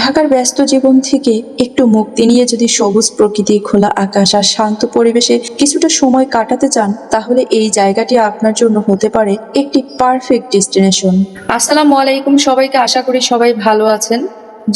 ঢাকার ব্যস্ত জীবন থেকে একটু মুক্তি নিয়ে যদি সবুজ প্রকৃতি, খোলা আকাশ আর শান্ত পরিবেশে কিছুটা সময় কাটাতে চান, তাহলে এই জায়গাটি আপনার জন্য হতে পারে একটি পারফেক্ট ডেস্টিনেশন। আসসালামু আলাইকুম সবাইকে, আশা করি সবাই ভালো আছেন।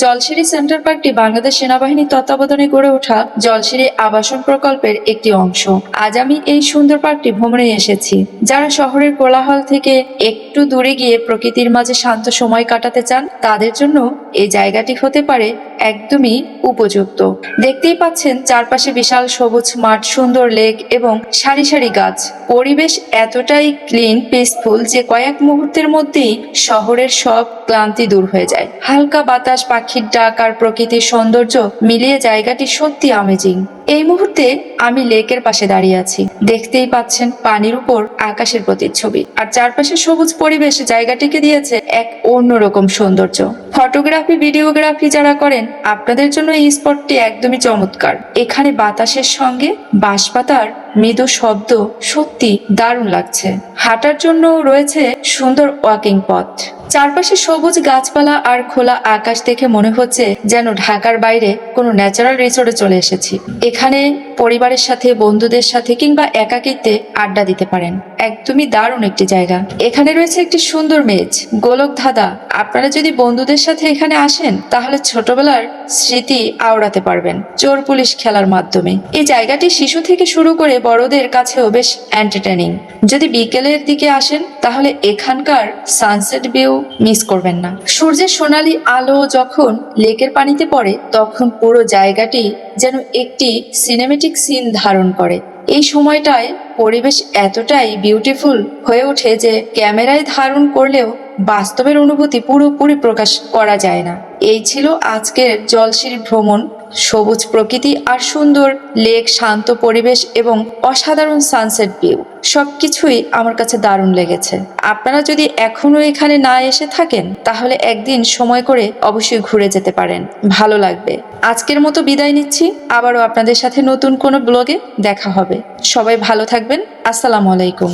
জলশিরি সেন্ট্রাল পার্কটি বাংলাদেশ সেনাবাহিনীর তত্ত্বাবধানে গড়ে ওঠা জলশিরি আবাসন প্রকল্পের একটি অংশ। আজ আমি এই সুন্দর পার্কটি ভ্রমণে এসেছি। যারা শহরের কোলাহল থেকে একটু দূরে গিয়ে প্রকৃতির মাঝে শান্ত সময় কাটাতে চান, তাদের জন্য এই জায়গাটি হতে পারে একদমই উপযুক্ত। দেখতেই পাচ্ছেন চারপাশে বিশাল সবুজ মাঠ, সুন্দর লেক এবং সারি সারি গাছ। পরিবেশ এতটাই ক্লিন, পিসফুল যে কয়েক মুহূর্তের মধ্যেই শহরের সব ক্লান্তি দূর হয়ে যায়। হালকা বাতাস, পাখির ডাক আর প্রকৃতির সৌন্দর্য মিলিয়ে জায়গাটি সত্যি আমেজিং। এই মুহূর্তে আমি লেকের পাশে দাঁড়িয়ে আছি। দেখতেই পাচ্ছেন পানির উপর আকাশের প্রতিচ্ছবি, আর চারপাশে সবুজ পরিবেশ জায়গাটিকে দিয়েছে এক অন্যরকম সৌন্দর্য। ফটোগ্রাফি, ভিডিওগ্রাফি যারা করেন, আপনাদের জন্য এই স্পটটি একদমই চমৎকার। এখানে বাতাসের সঙ্গে বাঁশপাতার মৃদু শব্দ সত্যি দারুণ লাগছে। হাঁটার জন্য রয়েছে সুন্দর ওয়াকিং পথ। চারপাশে সবুজ গাছপালা আর খোলা আকাশ দেখে মনে হচ্ছে যেন ঢাকার বাইরে কোনো ন্যাচারাল রিসোর্টে চলে এসেছি। এখানে পরিবারের সাথে, বন্ধুদের সাথে কিংবা একাকিত্বে আড্ডা দিতে পারেন। একদমই দারুণ একটি জায়গা। এখানে রয়েছে একটি সুন্দর মেজ, গোলক ধাঁধা। আপনারা যদি বন্ধুদের সাথে এখানে আসেন, তাহলে ছোটবেলার স্মৃতি আওড়াতে পারবেন চোর পুলিশ খেলার মাধ্যমে। এই জায়গাটি শিশু থেকে শুরু করে বড়দের কাছেও বেশ এন্টারটেইনিং। যদি বিকেলের দিকে আসেন, তাহলে এখানকার সানসেট ভিউ মিস করবেন না। সূর্যের সোনালী আলো যখন লেকের পানিতে পড়ে, তখন পুরো জায়গাটি যেন একটি সিনেমেটিক সিন ধারণ করে। এই সময়টায় পরিবেশ এতটাই বিউটিফুল হয়ে ওঠে যে ক্যামেরায় ধারণ করলেও বাস্তবের অনুভূতি পুরোপুরি প্রকাশ করা যায় না। এই ছিল আজকের জলশিরি ভ্রমণ। সবুজ প্রকৃতি আর সুন্দর লেক, শান্ত পরিবেশ এবং অসাধারণ সানসেট ভিউ সবকিছুই আমার কাছে দারুণ লেগেছে। আপনারা যদি এখনো এখানে না এসে থাকেন, তাহলে একদিন সময় করে অবশ্যই ঘুরে যেতে পারেন, ভালো লাগবে। আজকের মতো বিদায় নিচ্ছি। আবারও আপনাদের সাথে নতুন কোনো ব্লগে দেখা হবে। সবাই ভালো থাকবেন। আসসালামু আলাইকুম।